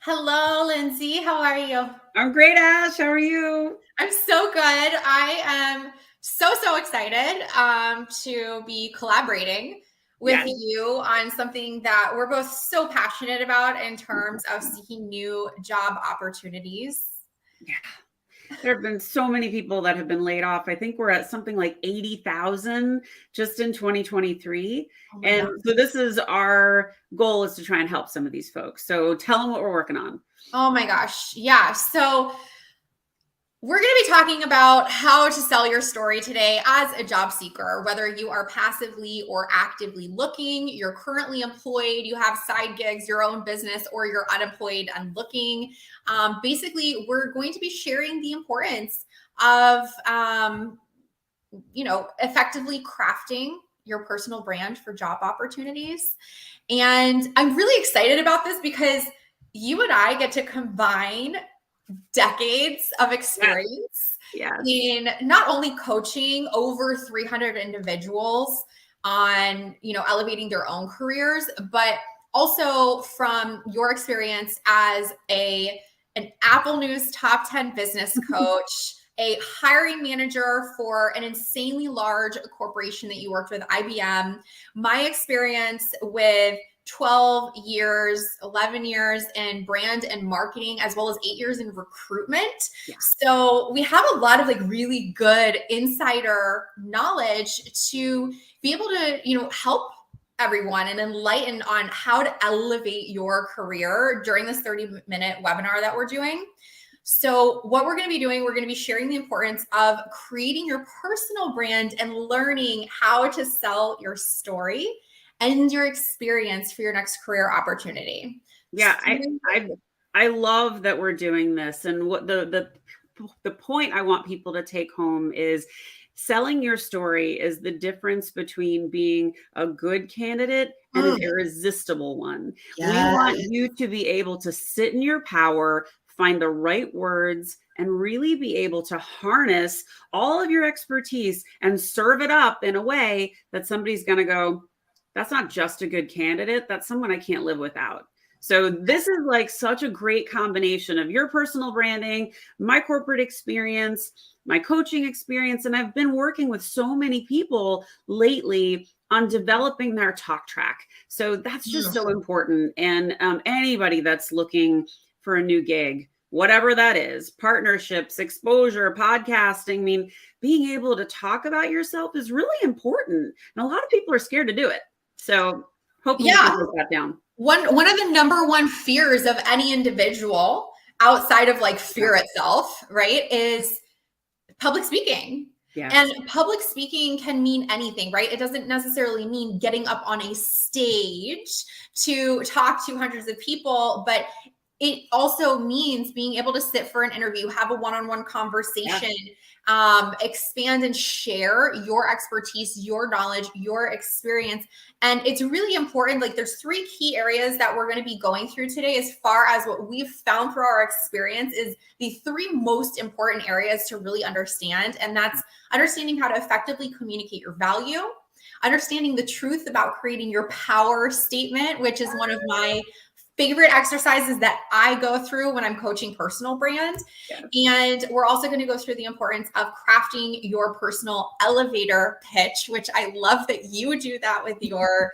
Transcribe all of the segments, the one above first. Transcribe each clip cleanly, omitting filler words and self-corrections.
Hello, Lyndsay. How are you? I'm great, Ash. How are you? I'm so good. I am so excited to be collaborating with Yes. you on something that we're both so passionate about in terms of seeking new job opportunities. Yeah. There have been so many people that have been laid off. I think we're at something like 80,000 just in 2023. Oh my And God. so this is our goal is to try and help some of these folks. So tell them what we're working on. Oh my gosh. Yeah. So we're going to be talking about how to sell your story today as a job seeker, whether you are passively or actively looking, you're currently employed, you have side gigs, your own business, or you're unemployed and looking. Basically, we're going to be sharing the importance of, effectively crafting your personal brand for job opportunities. And I'm really excited about this because you and I get to combine decades of Yes. experience Yes. in not only coaching over 300 individuals on, elevating their own careers, but also from your experience as an Apple News top 10 business coach, a hiring manager for an insanely large corporation that you worked with, IBM, my experience with 12 years, 11 years in brand and marketing, as well as 8 years in recruitment. Yeah. So we have a lot of really good insider knowledge to be able to, help everyone and enlighten on how to elevate your career during this 30-minute webinar that we're doing. So what we're going to be doing, we're going to be sharing the importance of creating your personal brand and learning how to sell your story and your experience for your next career opportunity. Yeah, I love that we're doing this. And what the point I want people to take home is selling your story is the difference between being a good candidate and an irresistible one. We want you to be able to sit in your power, find the right words, and really be able to harness all of your expertise and serve it up in a way that somebody's going to go, that's not just a good candidate, that's someone I can't live without. So this is like such a great combination of your personal branding, my corporate experience, my coaching experience. And I've been working with so many people lately on developing their talk track. So that's just so important. And anybody that's looking for a new gig, whatever that is, partnerships, exposure, podcasting, I mean, being able to talk about yourself is really important. And a lot of people are scared to do it. So hopefully we can break that down. One of the number one fears of any individual outside of fear itself, right, is public speaking. Yes. And public speaking can mean anything, right? It doesn't necessarily mean getting up on a stage to talk to hundreds of people, but it also means being able to sit for an interview, have a one-on-one conversation, expand and share your expertise, your knowledge, your experience. And it's really important. There's three key areas that we're going to be going through today as far as what we've found through our experience is the three most important areas to really understand. And that's understanding how to effectively communicate your value, understanding the truth about creating your power statement, which is one of my favorite exercises that I go through when I'm coaching personal brand. Yes. And we're also going to go through the importance of crafting your personal elevator pitch, which I love that you do that with your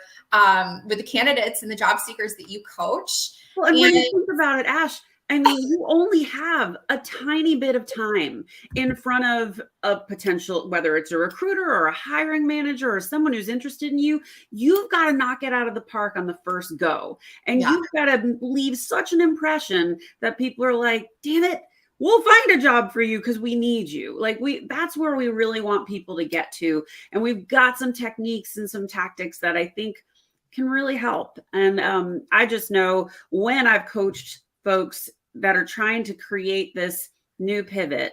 with the candidates and the job seekers that you coach. Well, and when you think about it, Ash, I mean, you only have a tiny bit of time in front of a potential, whether it's a recruiter or a hiring manager or someone who's interested in you, you've got to knock it out of the park on the first go. And you've got to leave such an impression that people are like, damn it, we'll find a job for you because we need you. That's where we really want people to get to. And we've got some techniques and some tactics that I think can really help. And I just know when I've coached folks that are trying to create this new pivot,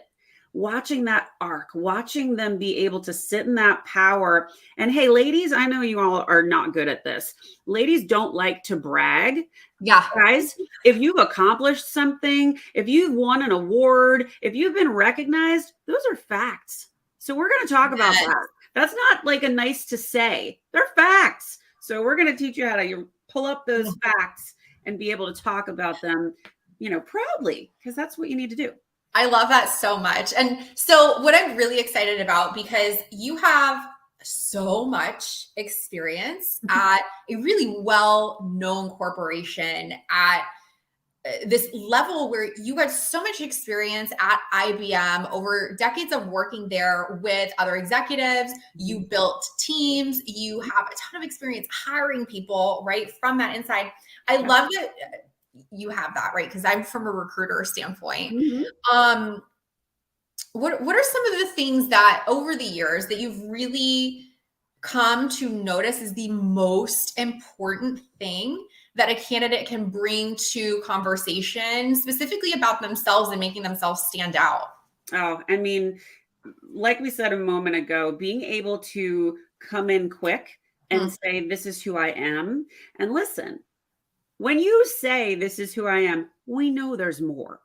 watching that arc, watching them be able to sit in that power. And hey, ladies, I know you all are not good at this. Ladies don't like to brag. Yeah. Guys, if you've accomplished something, if you've won an award, if you've been recognized, those are facts. So we're going to talk about that. That's not like a nice to say. They're facts. So we're going to teach you how to pull up those facts and be able to talk about them proudly, because that's what you need to do. I love that so much. And so what I'm really excited about, because you have so much experience at a really well-known corporation, at this level where you had so much experience at IBM over decades of working there with other executives. You built teams. You have a ton of experience hiring people, right, from that inside. I love that you have that, right? Because I'm from a recruiter standpoint. What are some of the things that over the years that you've really come to notice is the most important thing that a candidate can bring to conversation, specifically about themselves and making themselves stand out? Oh, I mean, like we said a moment ago, being able to come in quick and say, this is who I am. And listen, when you say this is who I am, we know there's more.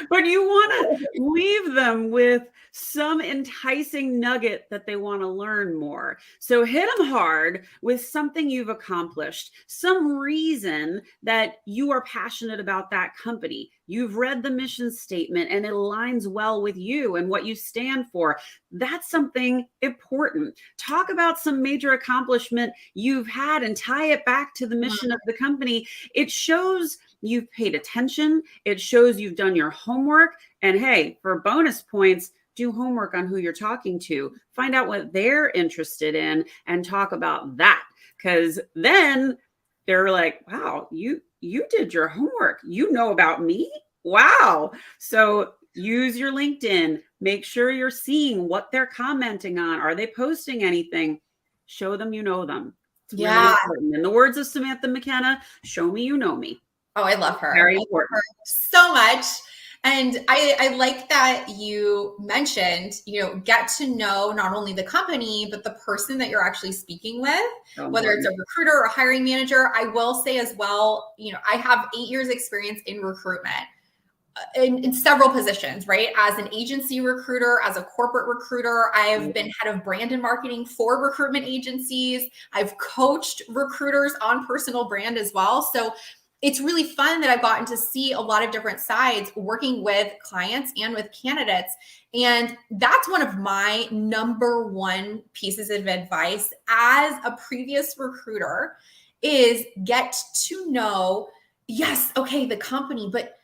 But you want to leave them with some enticing nugget that they want to learn more. So hit them hard with something you've accomplished, some reason that you are passionate about that company. You've read the mission statement and it aligns well with you and what you stand for. That's something important. Talk about some major accomplishment you've had and tie it back to the mission of the company. It shows you've paid attention. It shows you've done your homework. And hey, for bonus points, do homework on who you're talking to. Find out what they're interested in and talk about that. Because then they're like, wow, you did your homework. You know about me? Wow. So use your LinkedIn. Make sure you're seeing what they're commenting on. Are they posting anything? Show them you know them. It's really important. In the words of Samantha McKenna, show me you know me. Oh, I love her. Very important. So much. And I like that you mentioned, get to know not only the company, but the person that you're actually speaking with, whether it's a recruiter or a hiring manager. I will say as well, I have 8 years experience in recruitment in several positions, right? As an agency recruiter, as a corporate recruiter, I've been head of brand and marketing for recruitment agencies. I've coached recruiters on personal brand as well. So it's really fun that I've gotten to see a lot of different sides working with clients and with candidates. And that's one of my number one pieces of advice as a previous recruiter is get to know, yes, okay, the company, but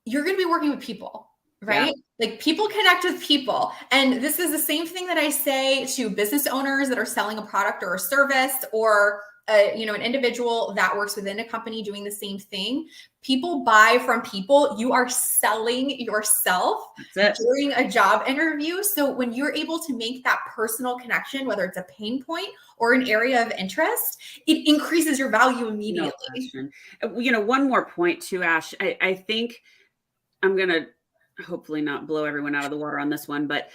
you're going to be working with people, right? Yeah. Like people connect with people. And this is the same thing that I say to business owners that are selling a product or a service, or an individual that works within a company doing the same thing. People buy from people. You are selling yourself during a job interview. So when you're able to make that personal connection, whether it's a pain point or an area of interest, it increases your value immediately. No, one more point too, Ash. I think I'm going to hopefully not blow everyone out of the water on this one, but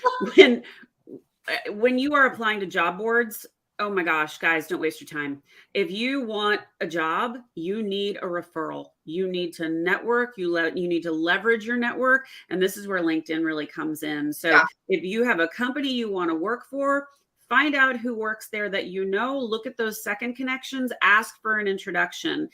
when you are applying to job boards, oh my gosh, guys, don't waste your time. If you want a job, you need a referral. You need to network. You need to leverage your network. And this is where LinkedIn really comes in. So if you have a company you want to work for, find out who works there that look at those second connections, ask for an introduction,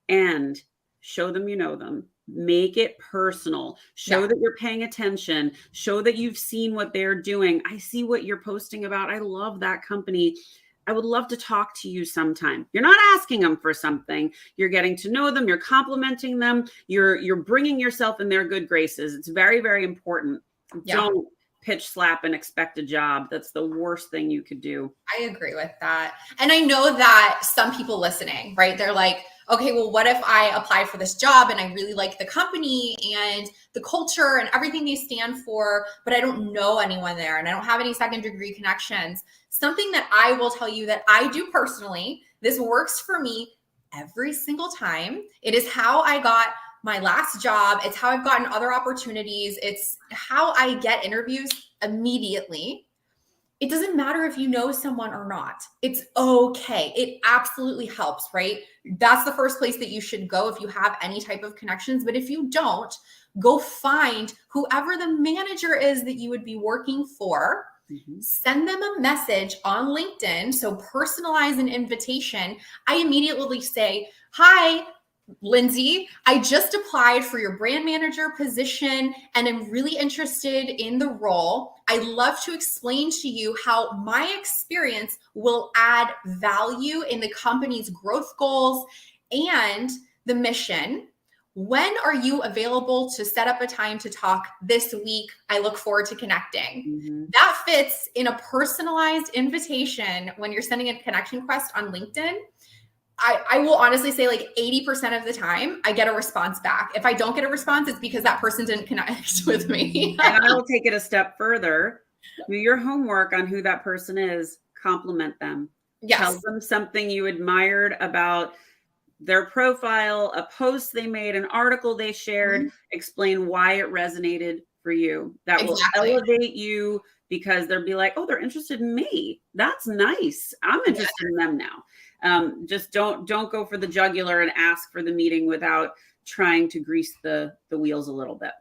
and show them you know them. Make it personal. Show that you're paying attention. Show that you've seen what they're doing. I see what you're posting about. I love that company. I would love to talk to you sometime. You're not asking them for something. You're getting to know them. You're complimenting them. You're bringing yourself in their good graces. It's very, very important. Don't pitch slap and expect a job. That's the worst thing you could do. I agree with that. And I know that some people listening, right? They're like, okay, well, what if I apply for this job and I really like the company and the culture and everything they stand for, but I don't know anyone there and I don't have any second degree connections? Something that I will tell you that I do personally, this works for me every single time. It is how I got my last job. It's how I've gotten other opportunities. It's how I get interviews immediately. It doesn't matter if you know someone or not. It's okay. It absolutely helps, right? That's the first place that you should go if you have any type of connections. But if you don't, go find whoever the manager is that you would be working for. Send them a message on LinkedIn. So personalize an invitation. I immediately say, hi, Lyndsay, I just applied for your brand manager position and I'm really interested in the role. I'd love to explain to you how my experience will add value in the company's growth goals and the mission. When are you available to set up a time to talk this week? I look forward to connecting. Mm-hmm. That fits in a personalized invitation when you're sending a connection request on LinkedIn. I will honestly say like 80% of the time I get a response back. If I don't get a response, it's because that person didn't connect with me. And I will take it a step further. Do your homework on who that person is. Compliment them. Yes. Tell them something you admired about their profile, a post they made, an article they shared. Mm-hmm. Explain why it resonated for you. That will elevate you because they'll be like, oh, they're interested in me. That's nice. I'm interested in them now. Just don't go for the jugular and ask for the meeting without trying to grease the wheels a little bit.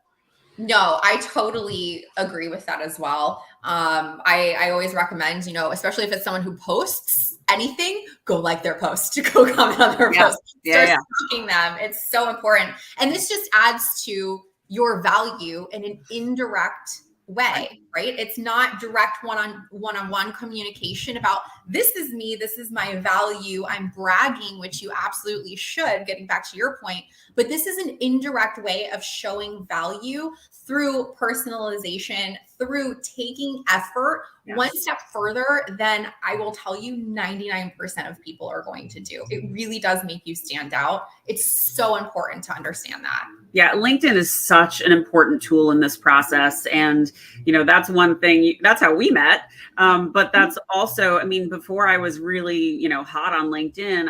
No, I totally agree with that as well. I always recommend, especially if it's someone who posts anything, go like their post, go comment on their post, start stalking them. It's so important. And this just adds to your value in an indirect way, right? It's not direct one-on-one communication about this is me, this is my value, I'm bragging, which you absolutely should, getting back to your point, but this is an indirect way of showing value through personalization, through taking effort one step further than I will tell you 99% of people are going to do. It really does make you stand out. It's so important to understand that. Yeah, LinkedIn is such an important tool in this process. And, that's one thing, that's how we met. But that's also, before I was really, hot on LinkedIn,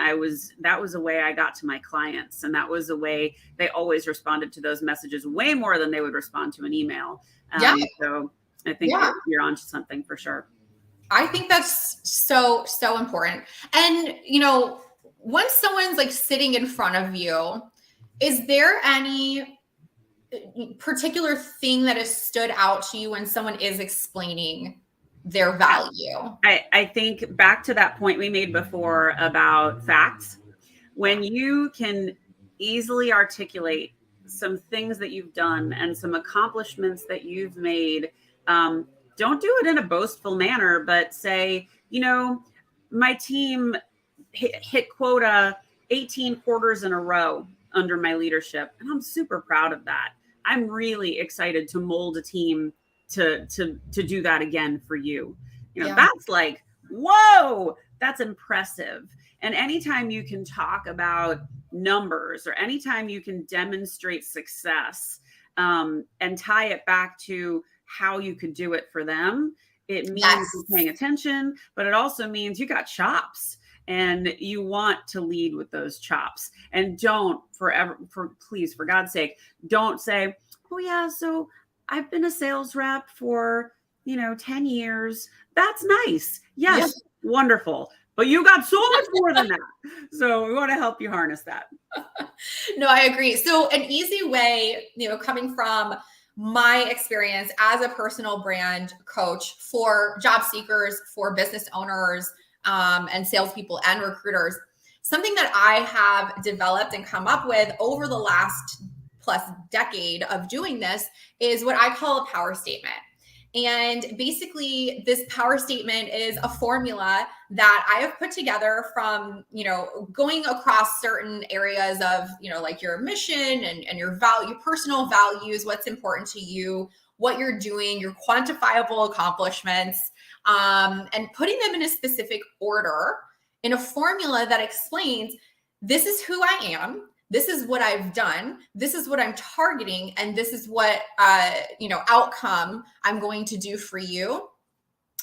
that was a way I got to my clients. And that was a way they always responded to those messages way more than they would respond to an email. So I think you're onto something for sure. I think that's so, so important. And, once someone's like sitting in front of you, is there any particular thing that has stood out to you when someone is explaining their value? I think back to that point we made before about facts. When you can easily articulate some things that you've done and some accomplishments that you've made, don't do it in a boastful manner, but say, my team hit quota 18 quarters in a row under my leadership. And I'm super proud of that. I'm really excited to mold a team to do that again for you. That's like, whoa, that's impressive. And anytime you can talk about numbers or anytime you can demonstrate success and tie it back to how you could do it for them, it means you're paying attention, but it also means you got chops. And you want to lead with those chops. And don't please, for God's sake, don't say, oh yeah, so I've been a sales rep for, 10 years. That's nice. Yes, wonderful. But you got so much more than that. So we want to help you harness that. No, I agree. So an easy way, coming from my experience as a personal brand coach for job seekers, for business owners, and salespeople and recruiters, something that I have developed and come up with over the last plus decade of doing this is what I call a power statement. And basically this power statement is a formula that I have put together from, going across certain areas of, like your mission and your value, personal values, what's important to you, what you're doing, your quantifiable accomplishments, and putting them in a specific order in a formula that explains this is who I am, this is what I've done, this is what I'm targeting, and this is what outcome I'm going to do for you.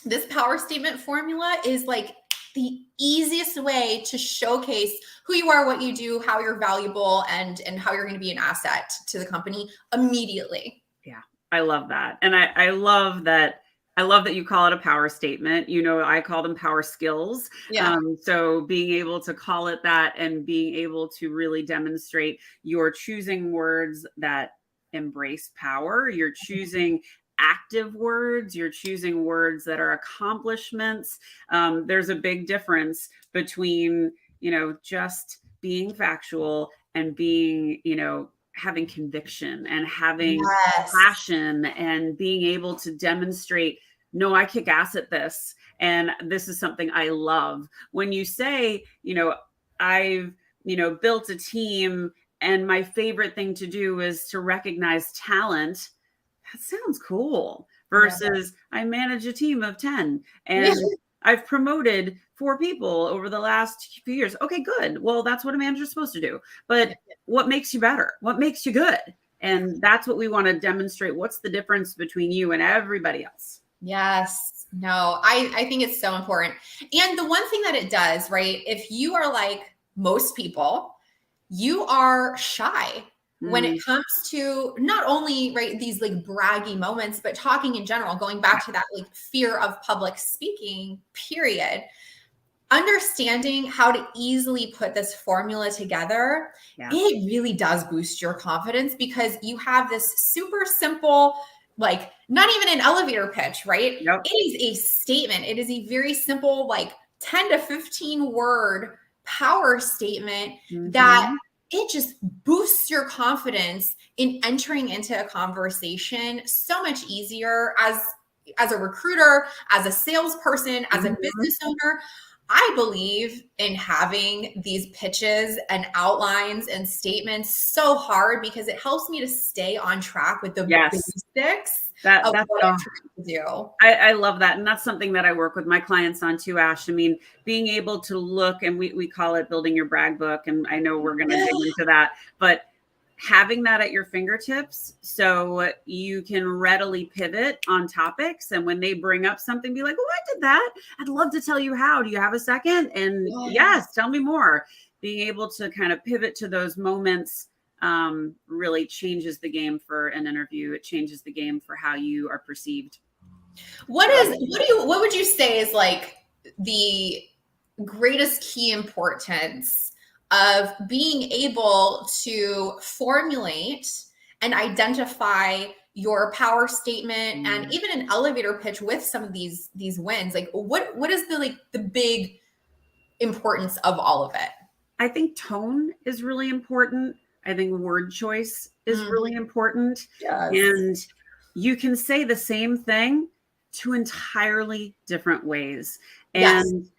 This power statement formula is like the easiest way to showcase who you are, what you do, how you're valuable, and how you're going to be an asset to the company immediately. Yeah, I love that. And I love that. I love that you call it a power statement. I call them power skills. Yeah. So being able to call it that and being able to really demonstrate you're choosing words that embrace power. You're choosing active words. You're choosing words that are accomplishments. There's a big difference between, just being factual and being, having conviction and having Yes. passion and being able to demonstrate, no, I kick ass at this. And this is something I love. When you say, I've, built a team and my favorite thing to do is to recognize talent, that sounds cool. Versus I manage a team of 10 and I've promoted 4 people over the last few years. Okay, good. Well, that's what a manager's supposed to do. But what makes you better? What makes you good? And that's what we want to demonstrate. What's the difference between you and everybody else? Yes. No, I think it's so important. And the one thing that it does, right? If you are like most people, you are shy when it comes to not only, right, these like braggy moments, but talking in general, going back to that like fear of public speaking, period. Understanding how to easily put this formula together, it really does boost your confidence because you have this super simple, like not even an elevator pitch, right? Yep. It is a statement. It is a very simple, like 10 to 15 word power statement that it just boosts your confidence in entering into a conversation so much easier as a recruiter, as a salesperson, as a business owner. I believe in having these pitches and outlines and statements so hard because it helps me to stay on track with the basics of what I'm trying to do. I love that. And that's something that I work with my clients on too, Ash. I mean, being able to look, and we call it building your brag book. And I know we're going to dig into that, but having that at your fingertips so you can readily pivot on topics. And when they bring up something, be like, oh, I did that. I'd love to tell you how. Do you have a second? And yes, tell me more. Being able to kind of pivot to those moments really changes the game for an interview. It changes the game for how you are perceived. What would you say is like the greatest key importance of being able to formulate and identify your power statement and even an elevator pitch with some of these wins? Like what is the big importance of all of it? I think tone is really important. I think word choice is really important. And you can say the same thing 2 entirely different ways. And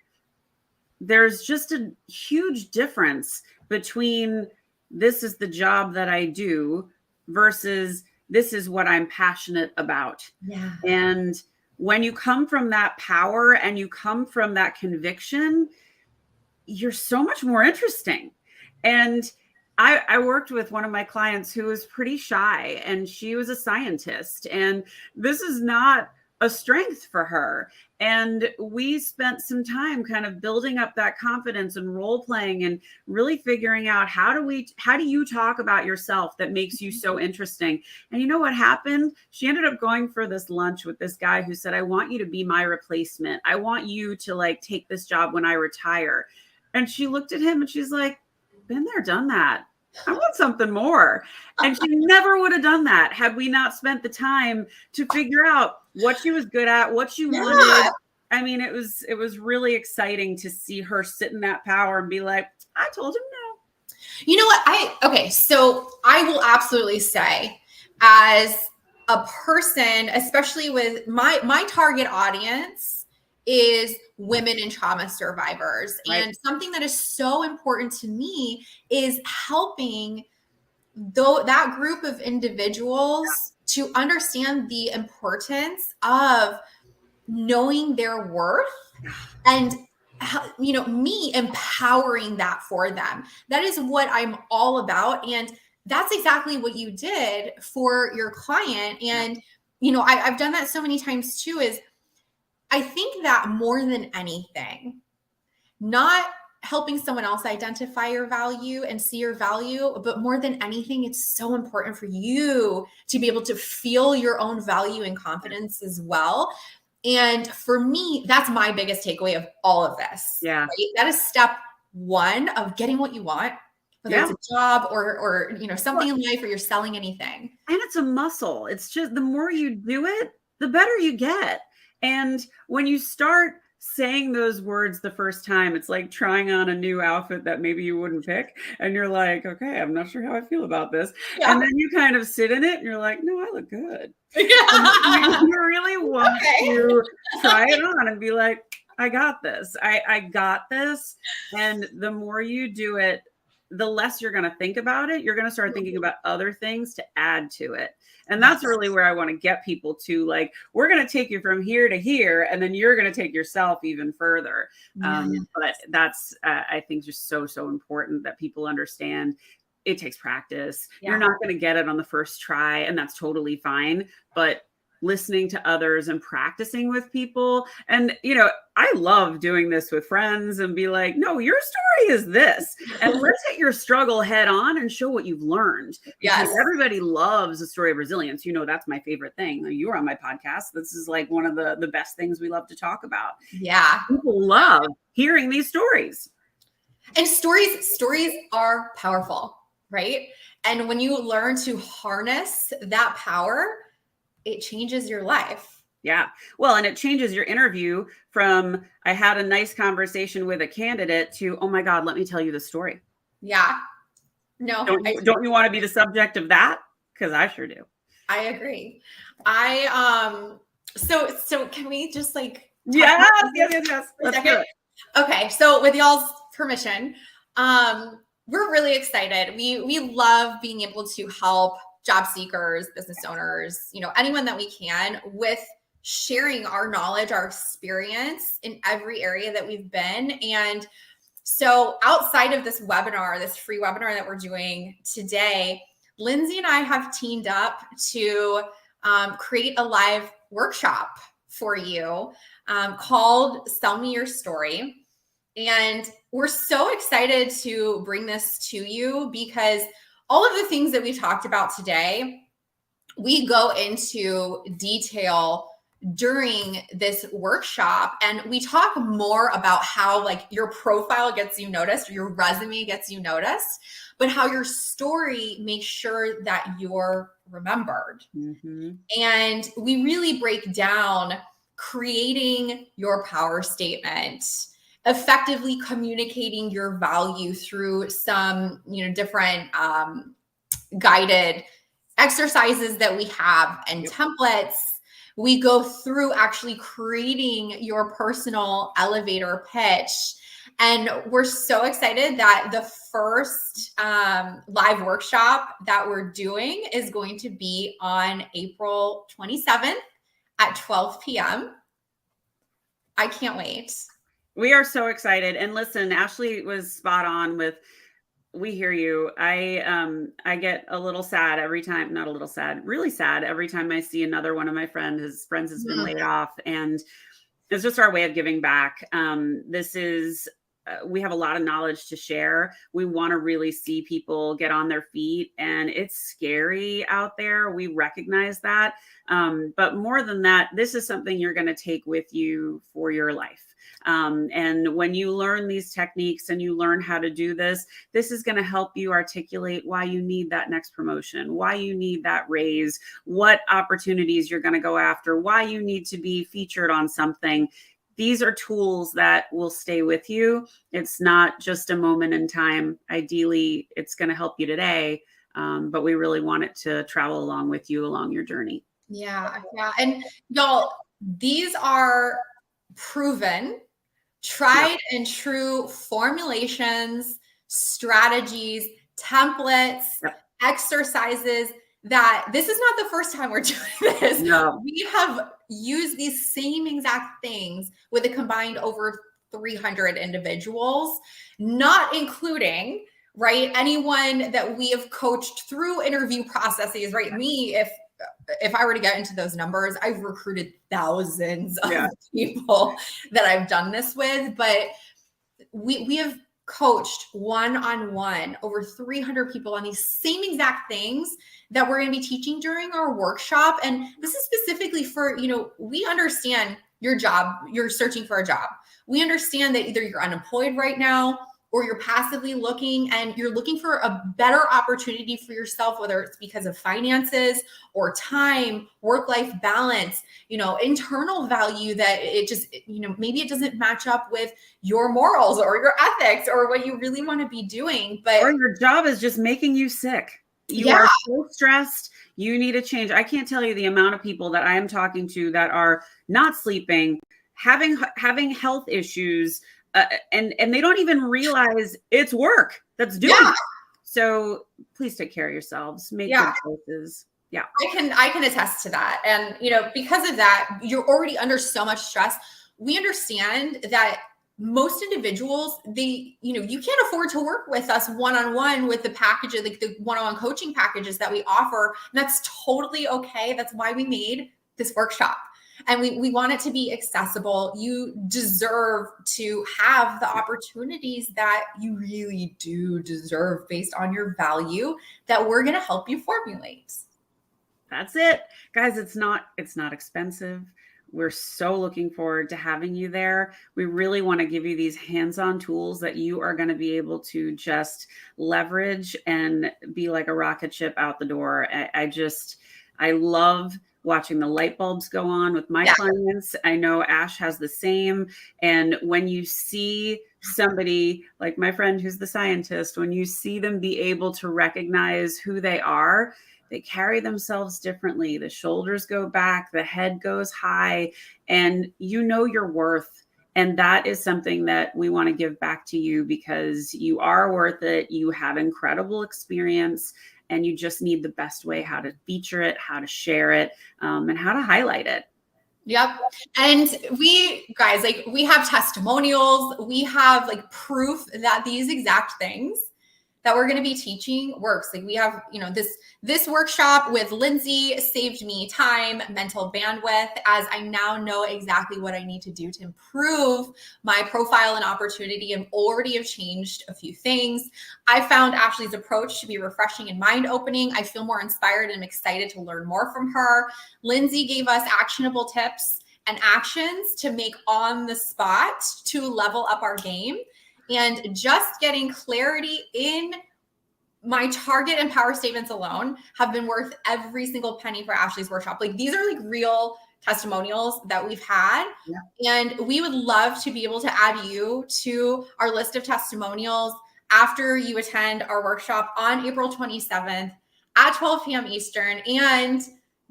there's just a huge difference between this is the job that I do versus this is what I'm passionate about. And when you come from that power and you come from that conviction, you're so much more interesting. And I worked with one of my clients who was pretty shy, and she was a scientist, and this is not a strength for her. And we spent some time kind of building up that confidence and role playing and really figuring out how do you talk about yourself that makes you so interesting? And you know what happened? She ended up going for this lunch with this guy who said, I want you to be my replacement. I want you to like take this job when I retire. And she looked at him and she's like, been there, done that. I want something more. And she never would have done that had we not spent the time to figure out what she was good at, what she wanted. I mean, it was really exciting to see her sit in that power and be like, I told him no. You know what? So I will absolutely say, as a person, especially with my target audience is women and trauma survivors. And something that is so important to me is helping that group of individuals to understand the importance of knowing their worth and me empowering that for them. That is what I'm all about. And that's exactly what you did for your client. And, I've done that so many times too, is I think that more than anything, not helping someone else identify your value and see your value, but more than anything, it's so important for you to be able to feel your own value and confidence as well. And for me, that's my biggest takeaway of all of this. Right? That is step 1 of getting what you want, whether it's a job or something in life, or you're selling anything. And it's a muscle. It's just the more you do it, the better you get. And when you start saying those words the first time, it's like trying on a new outfit that maybe you wouldn't pick. And you're like, okay, I'm not sure how I feel about this. Yeah. And then you kind of sit in it and you're like, no, I look good. And Yeah. you really want Okay. to try it on and be like, I got this. I got this. And the more you do it, the less you're going to think about it. You're going to start thinking about other things to add to it. And that's really where I want to get people to, like, we're going to take you from here to here, and then you're going to take yourself even further. But that's, I think, just so important that people understand it takes practice. Yeah. You're not going to get it on the first try, and that's totally fine. But listening to others and practicing with people. And, you know, I love doing this with friends and be like, no, your story is this. And let's hit your struggle head on and show what you've learned. Yes. Because everybody loves a story of resilience. You know, that's my favorite thing. You were on my podcast. This is like one of the best things we love to talk about. Yeah. People love hearing these stories. And stories are powerful, right? And when you learn to harness that power, it changes your life. Yeah. Well, and it changes your interview from, I had a nice conversation with a candidate, to, oh my God, let me tell you the story. Yeah. No. Don't you want to be the subject of that? Because I sure do. I agree. So can we just like yes. Let's do it. Okay. So with y'all's permission, we're really excited. We love being able to help job seekers, business owners, you know, anyone that we can, with sharing our knowledge, our experience in every area that we've been. And so outside of this webinar, this free webinar that we're doing today, Lyndsay and I have teamed up to create a live workshop for you called Sell Me Your Story. And we're so excited to bring this to you because all of the things that we talked about today, we go into detail during this workshop, and we talk more about how, like, your profile gets you noticed, or your resume gets you noticed, but how your story makes sure that you're remembered. Mm-hmm. And we really break down creating your power statement, effectively communicating your value through some, you know, different guided exercises that we have and templates. We go through actually creating your personal elevator pitch. And we're so excited that the first live workshop that we're doing is going to be on April 27th at 12 p.m. I can't wait. We are so excited. And listen, Ashley was spot on with, we hear you. I get a little sad every time, not a little sad, really sad every time I see another one of my friends has been laid off. And it's just our way of giving back. This is, we have a lot of knowledge to share. We want to really see people get on their feet, and it's scary out there. We recognize that. But more than that, this is something you're going to take with you for your life. And when you learn these techniques and you learn how to do this, this is going to help you articulate why you need that next promotion, why you need that raise, what opportunities you're going to go after, why you need to be featured on something. These are tools that will stay with you. It's not just a moment in time. Ideally, it's going to help you today, but we really want it to travel along with you along your journey. Yeah. And y'all, these are proven, tried and true formulations, strategies, templates, exercises, that this is not the first time we're doing this. No. We have used these same exact things with a combined over 300 individuals, not including, right, anyone that we have coached through interview processes, right? Me, if I were to get into those numbers, I've recruited thousands of people that I've done this with, but we have coached one-on-one over 300 people on these same exact things that we're going to be teaching during our workshop. And this is specifically for, you know, we understand your job, you're searching for a job. We understand that either you're unemployed right now, or you're passively looking and you're looking for a better opportunity for yourself, whether it's because of finances or time, work-life balance, internal value that it just, maybe it doesn't match up with your morals or your ethics or what you really want to be doing. Or your job is just making you sick. You are so stressed. You need a change. I can't tell you the amount of people that I am talking to that are not sleeping, having health issues, and they don't even realize it's work that's doing it. So please take care of yourselves. Make good choices. Yeah. I can attest to that. And, because of that, you're already under so much stress. We understand that most individuals, you can't afford to work with us one-on-one with the packages, like the one-on-one coaching packages that we offer. And that's totally okay. That's why we made this workshop. And we want it to be accessible. You deserve to have the opportunities that you really do deserve based on your value that we're going to help you formulate. That's it. Guys, it's not expensive. We're so looking forward to having you there. We really want to give you these hands-on tools that you are going to be able to just leverage and be like a rocket ship out the door. I love watching the light bulbs go on with my clients. I know Ash has the same. And when you see somebody like my friend who's the scientist, when you see them be able to recognize who they are, they carry themselves differently. The shoulders go back, the head goes high, and you know your worth. And that is something that we want to give back to you because you are worth it. You have incredible experience, and you just need the best way how to feature it, how to share it, and how to highlight it. Yep. And we have testimonials. We have proof that these exact things that we're going to be teaching works. We have, this workshop with Lyndsay saved me time, mental bandwidth, as I now know exactly what I need to do to improve my profile and opportunity, and already have changed a few things. I found Ashley's approach to be refreshing and mind-opening. I feel more inspired and excited to learn more from her. Lyndsay gave us actionable tips and actions to make on the spot to level up our game. And just getting clarity in my target and power statements alone have been worth every single penny for Ashley's workshop. These are real testimonials that we've had. And we would love to be able to add you to our list of testimonials after you attend our workshop on April 27th at 12 p.m. Eastern. And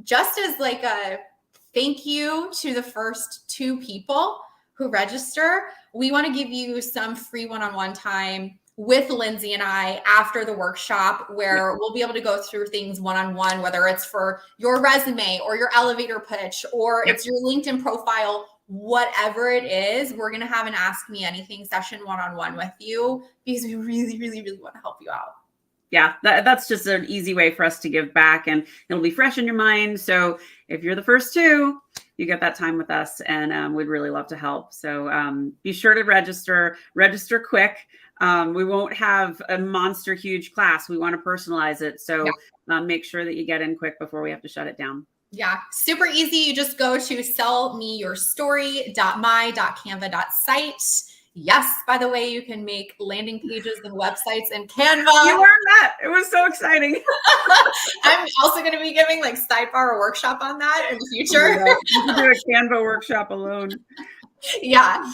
just as a thank you to the first 2 people who register, we want to give you some free one-on-one time with Lyndsay and I after the workshop, where we'll be able to go through things one-on-one, whether it's for your resume or your elevator pitch, or it's your LinkedIn profile, whatever it is. We're going to have an Ask Me Anything session one-on-one with you because we really, really, really want to help you out. Yeah, that's just an easy way for us to give back, and it'll be fresh in your mind. So if you're the first 2, you get that time with us, and we'd really love to help. So be sure to register quick. We won't have a monster huge class. We want to personalize it. So make sure that you get in quick before we have to shut it down. Yeah, super easy. You just go to sellmeyourstory.my.canva.site. Yes, by the way, you can make landing pages and websites in Canva. You learned that. It was so exciting. I'm also going to be giving sidebar a workshop on that in the future. You can do a Canva workshop alone. Yeah.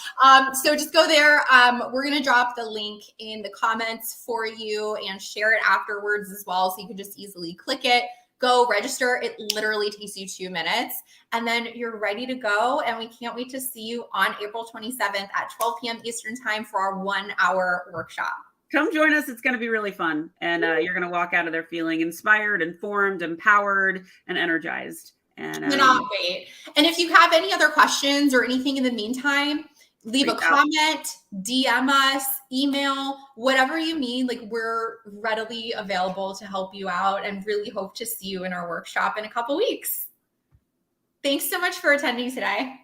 So just go there. We're going to drop the link in the comments for you and share it afterwards as well. So you can just easily click it, go register. It literally takes you 2 minutes, and then you're ready to go. And we can't wait to see you on April 27th at 12 p.m. Eastern time for our 1-hour workshop. Come join us. It's going to be really fun. And you're going to walk out of there feeling inspired, informed, empowered, and energized. Cannot wait. And if you have any other questions or anything in the meantime, leave a comment, DM us, email, whatever you need. We're readily available to help you out, and really hope to see you in our workshop in a couple weeks. Thanks so much for attending today.